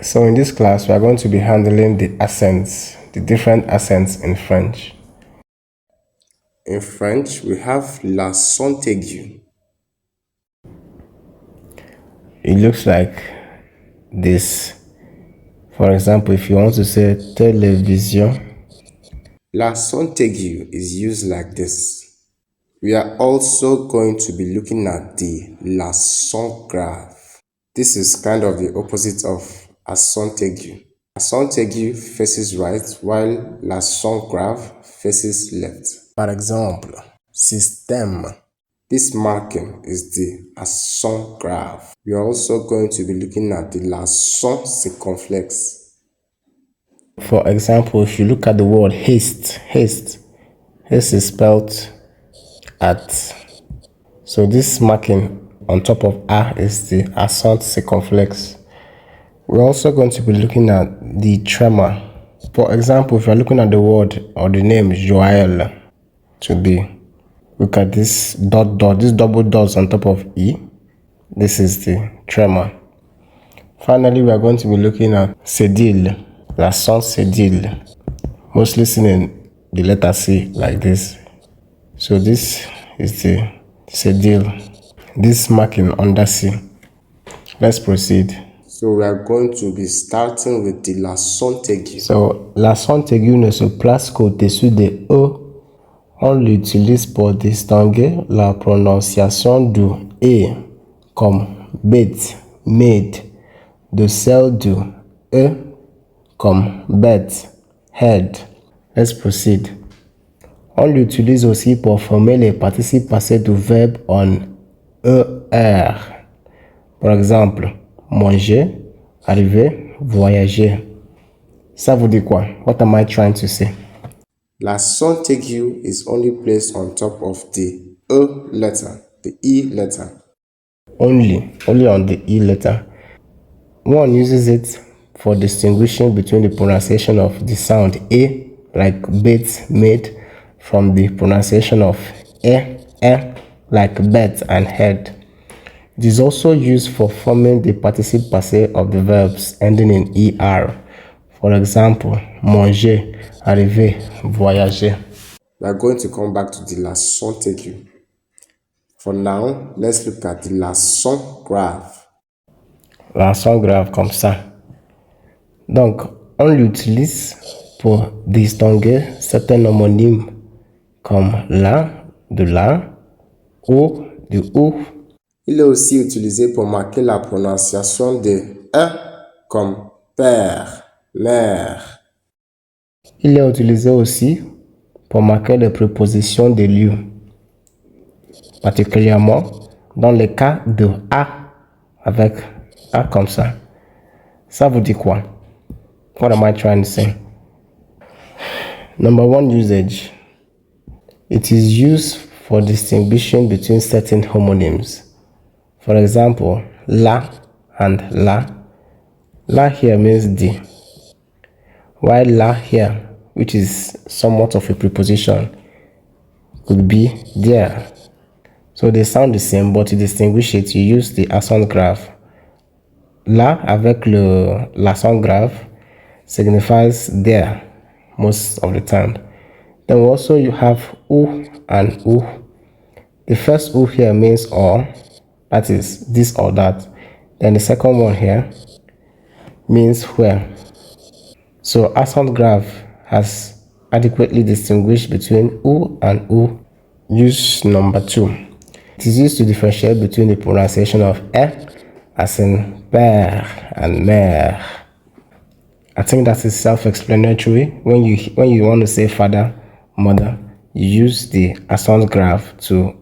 So in this class, we are going to be handling the accents, the different accents in French. In French, we have l'accent aigu. It looks like this. For example, if you want to say télévision, l'accent aigu is used like this. We are also going to be looking at the l'accent grave. This is kind of the opposite of accent aigu. Accent aigu faces right while l'accent grave faces left. Par exemple, système. This marking is the accent grave. We are also going to be looking at the l'accent circonflexe. For example, if you look at the word haste is spelled at. So this marking on top of A is the accent circonflexe. We're also going to be looking at the trema. For example, if you're looking at the word or the name Joël to be, look at this dot, this double dots on top of E. This is the trema. Finally, we are going to be looking at Cedille, l'accent Cedille, mostly seen in the letter C like this. So this is the Cedille, this marking under C. Let's proceed. So we are going to be starting with the l'accent aigu. So l'accent aigu ne se place qu'au-dessus des E. On l'utilise pour distinguer la prononciation du E comme bête, made, de celle du E comme bête, head. Let's proceed. On l'utilise aussi pour former les participes passés du verbe en ER. Par exemple, manger, arriver, voyager. Ça vous dit quoi? What am I trying to say? L'accent aigu is only placed on top of the E letter, the E letter. Only on the E letter. One uses it for distinguishing between the pronunciation of the sound A, like bait, made, from the pronunciation of like bet and head. It is also used for forming the participe passé of the verbs ending in ER. For example, manger, arriver, voyager. We are going to come back to the l'accent aigu. For now, let's look at the l'accent grave. L'accent grave comme ça. Donc, on l'utilise pour distinguer certains homonymes comme la, de la, ou, de ou. Il est aussi utilisé pour marquer la prononciation de E comme père, mère. Il est utilisé aussi pour marquer les prépositions de lieu, particulièrement dans le cas de A, avec A comme ça. Ça vous dit quoi? What am I trying to say? Number one usage. It is used for distinguishing between certain homonyms. For example, la and la. La here means the, while la here, which is somewhat of a preposition, could be there. So they sound the same, but to distinguish it, you use the accent grave. La avec l'accent grave signifies there most of the time. Then also you have ou and ou. The first ou here means or, that is this or that. Then the second one here means where. So accent grave has adequately distinguished between ou and ou. Use number 2. It is used to differentiate between the pronunciation of e, as in père and mère. I think that is self-explanatory. When you want to say father, mother, you use the accent grave to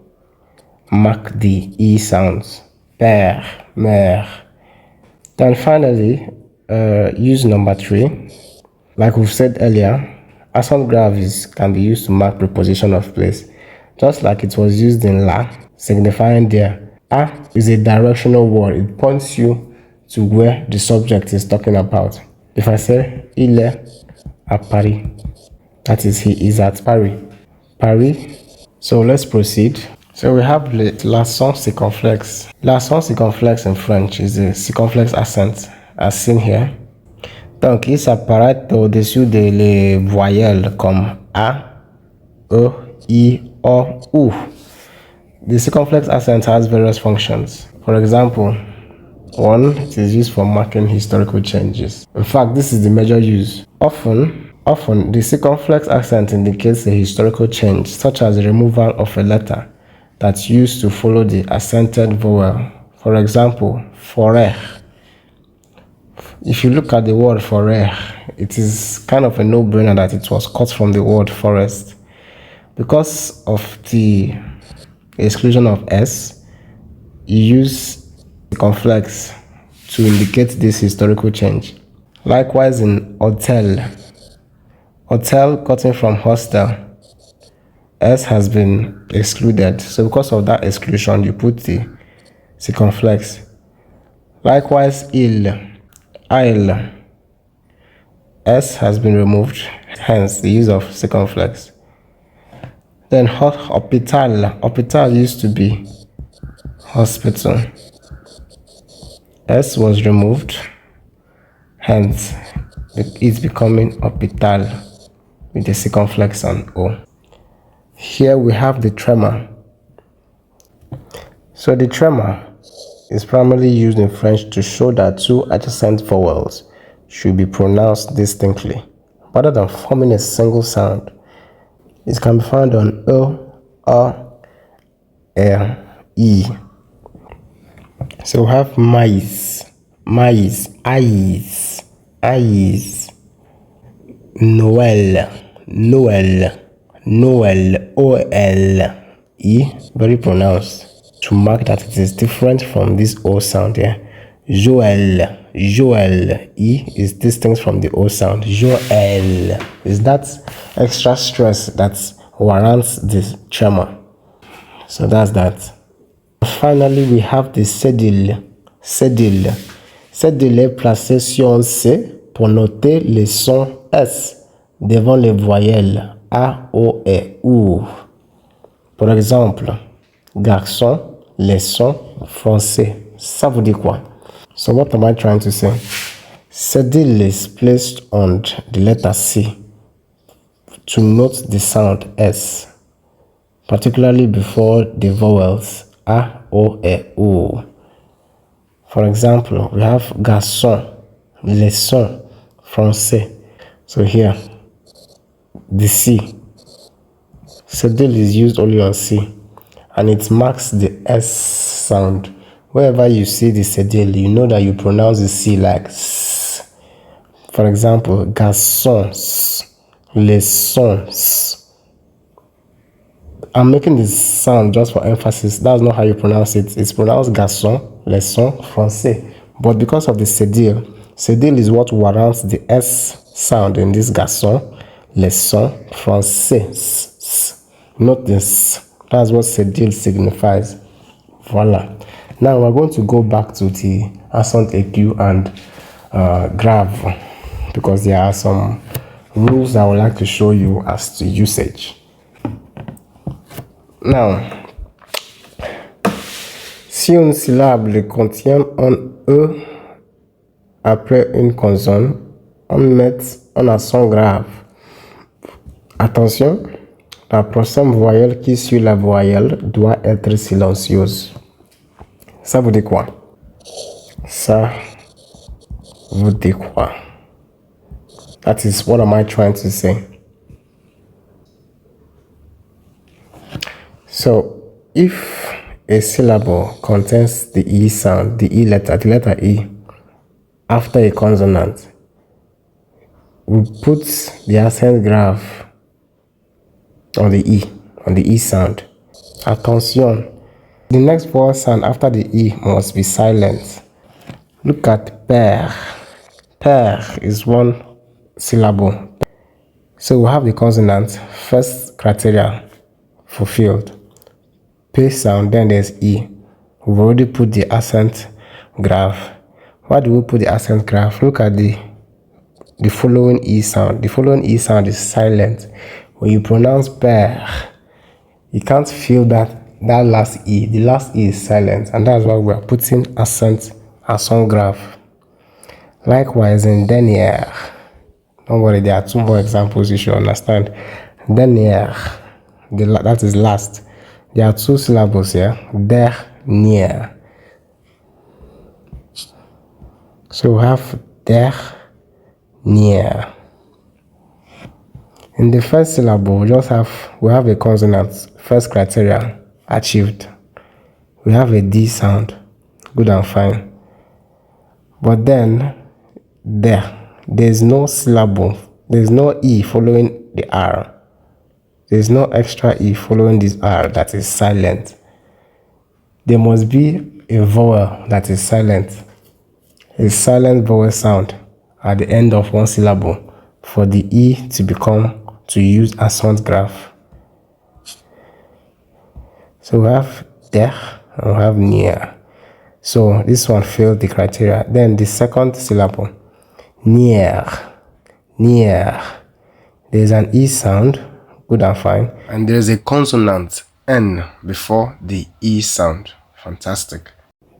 mark the E sounds. Père, mère. Then finally, use number 3. Like we've said earlier, accent grave can be used to mark preposition of place, just like it was used in la, signifying there. A is a directional word. It points you to where the subject is talking about. If I say, il est à Paris, that is, he is at Paris. Paris. So let's proceed. So we have l'accent circonflexe. L'accent circonflexe in French is a circonflex accent, as seen here. Donc, il s'apparaît au-dessus des voyelles comme A, E, I, O, U. The circumflex accent has various functions. For example, one, it is used for marking historical changes. In fact, this is the major use. Often, the circumflex accent indicates a historical change, such as the removal of a letter that's used to follow the accented vowel. For example, forêt. If you look at the word forêt, it is kind of a no-brainer that it was cut from the word forest. Because of the exclusion of S, you use circumflex to indicate this historical change. Likewise in hotel, cutting from hostel, S has been excluded. So because of that exclusion, you put the circumflex. Likewise, isle, S has been removed, hence the use of circumflex. Then hospital used to be hospital. S was removed, hence it's becoming hospital with the circumflex on O. Here we have the trema. So the trema is primarily used in French to show that two adjacent vowels should be pronounced distinctly, rather than forming a single sound. It can be found on O, R, E. So we have maize, eyes, Noel, O-L, E, very pronounced, to mark that it is different from this O sound here. Joel, E is distinct from the O sound. Joel is that extra stress that warrants this tremor. So that's that. Finally, we have the cedille. Cedille est placé sur un C pour noter les sons S devant les voyelles A, O et U. Par exemple, garçon, leçon, français. Ça vous dit quoi? So what am I trying to say? Cedille is placed on the letter C to note the sound S, particularly before the vowels A, O et U. For example, we have garçon, leçon, français. So here, the C. Cedille is used only on C, and it marks the S sound. Wherever you see the cedille, you know that you pronounce the C like S. For example, garçons, leçons. I'm making this sound just for emphasis. That's not how you pronounce it. It's pronounced garçon, leçon, français. But because of the cedille is what warrants the S sound in this garçon, leçon, français. Not this. That's what cedille signifies. Voila. Now we're going to go back to the accent aigu and grave, because there are some rules I would like to show you as to usage. Now, si une syllabe contient un E après une consonne, on met un accent grave. Attention, la prochaine voyelle qui suit la voyelle doit être silencieuse. Ça vous dit quoi? Ça vous dit quoi? That is what am I trying to say? So, if a syllable contains the E sound, the letter E, after a consonant, we put the accent grave on the E sound. Attention, the next vowel sound after the E must be silent. Look at père. Père is one syllable. So we have the consonant, first criteria fulfilled. P sound, then there's E. We've already put the accent grave. Why do we put the accent grave? Look at the following E sound. The following E sound is silent. When you pronounce père, you can't feel that last E. The last E is silent, and that's why we're putting accent grave. Likewise in dernier, don't worry, there are two more examples you should understand. Dernier, that is last. There are two syllables here. Dernier. So we have dernier. In the first syllable, we have a consonant. First criteria achieved. We have a D sound. Good and fine. But then there's no syllable. There's no E following the R. There's no extra E following this R that is silent. There must be a vowel that is silent. A silent vowel sound at the end of one syllable for the E to use accent graph. So we have der and we have near. So this one failed the criteria. Then the second syllable, near. There's an E sound, good and fine. And there's a consonant N before the E sound. Fantastic.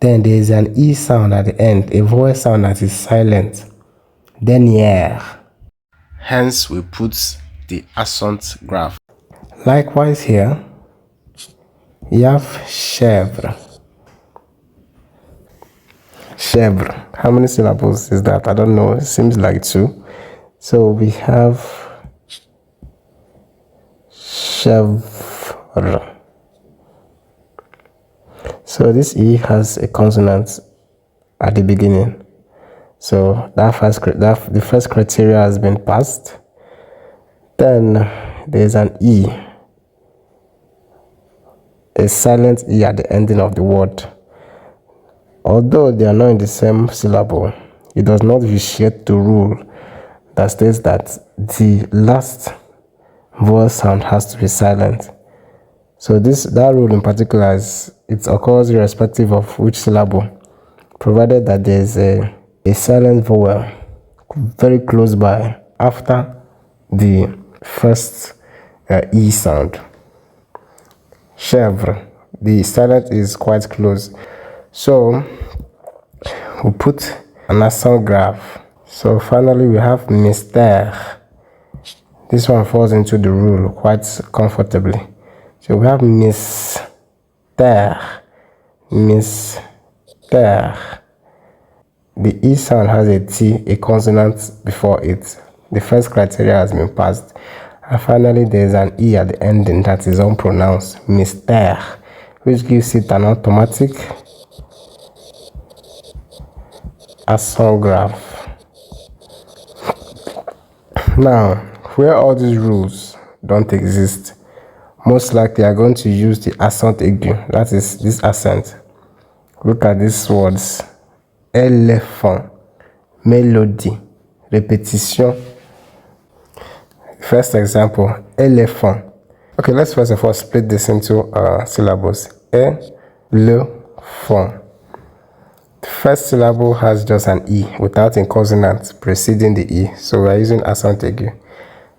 Then there's an E sound at the end, a vowel sound that is silent. Dernier. Hence we put the accent graph. Likewise here, you have chèvre. Chèvre. How many syllables is that? I don't know. It seems like 2. So we have chèvre. So this E has a consonant at the beginning. So the first criteria has been passed. Then there's an E, a silent E at the ending of the word. Although they are not in the same syllable, it does not vitiate the rule that states that the last vowel sound has to be silent. So that rule in particular it occurs irrespective of which syllable, provided that there is a silent vowel very close by after the first E sound. Chèvre, the silent is quite close. So we put an accent graph. So finally we have mystère. This one falls into the rule quite comfortably. So we have mystère. The E sound has a T, a consonant before it. The first criteria has been passed. And finally, there is an E at the ending that is unpronounced, mystère, which gives it an automatic accent graph. Now, where all these rules don't exist, most likely are going to use the accent aigu, that is this accent. Look at these words: éléphant, mélodie, répétition. First example, éléphant. Okay, let's first of all split this into syllables. Éléphant. The first syllable has just an E without a consonant preceding the E, so we are using accent aigu.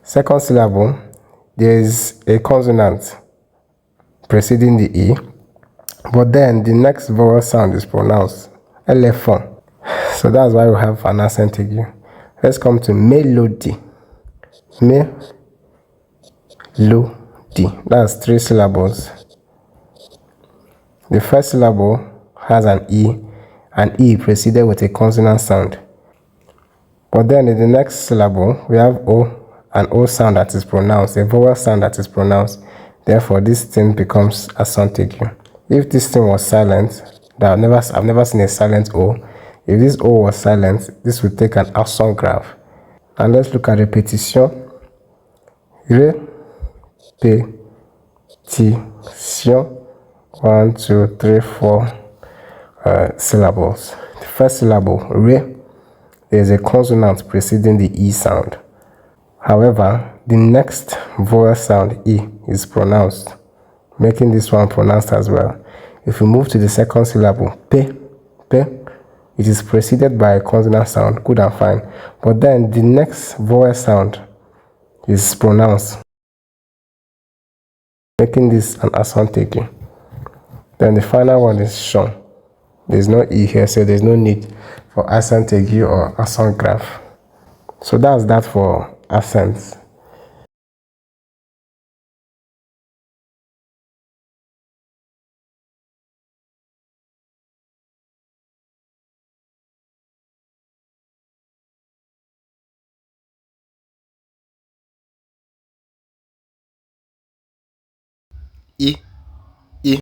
Second syllable, there is a consonant preceding the E, but then the next vowel sound is pronounced éléphant. So that's why we have an accent aigu. Let's come to mélodie. Mélodie. That's 3 syllables. The first syllable has an E preceded with a consonant sound. But then in the next syllable, we have an O sound that is pronounced, a vowel sound that is pronounced. Therefore, this thing becomes accent aigu. If this thing was silent, I've never seen a silent O. If this O was silent, this would take an accent graph. And let's look at repetition. Repetition. 1, 2, 3, 4 syllables. The first syllable, re, there is a consonant preceding the E sound. However, the next vowel sound, E, is pronounced, making this one pronounced as well. If we move to the second syllable, pe, it is preceded by a consonant sound, good and fine. But then the next vowel sound is pronounced, making this an accent aigu. Then the final one is shon. There's no E here, so there's no need for accent aigu or accent grave. So that's that for accents. I